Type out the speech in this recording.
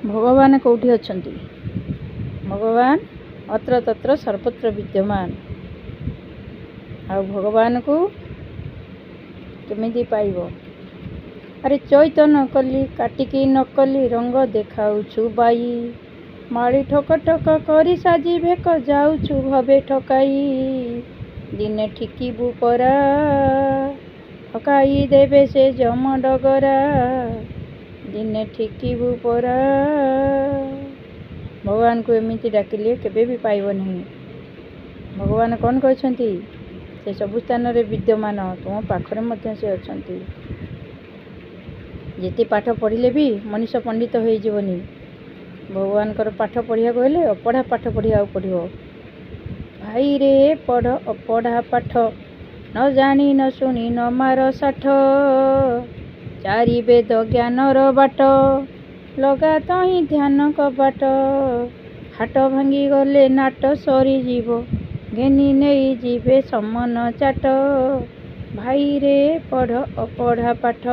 भगवान कौटी अछंती? भगवान अत्र तत्र सर्वत्र विद्यमान। आ भगवान को केमिति पाइब? अरे चैतन कली काटिकी नकली रंग देखाउछु बाई, माड़ी ठक ठक करी साजी भेक जाउछु भवे ठकाई। दिने ठिकीबु परा ठकाई देबे से जम डगरा, दिने ठिकीबु परा। भगवान को एमिति डाकिले केबे भी पाइब नहीं। भगवान कौन कहते? से सबु स्थान रे विद्यमान, तुम पाखरे मध्य से अछंती। जेते पाठ पढ़िले भी मनीष पंडित हो जीवनी। भगवान कर पाठ पढ़िया कहले अपढ़ा पाठ पढ़िया पढ़ियो। भाई रे पढ़ अपढ़ा पाठ, न जानी न शुणी न मार साठ। चारि वेद ज्ञानर बाट, लगा तही ध्यान कबाट। हाट भांगी गले नाट सरी जीव, घेनी नहीं जीवे समन चाट। भाई रे पढ़ अपढ़ा पाठ।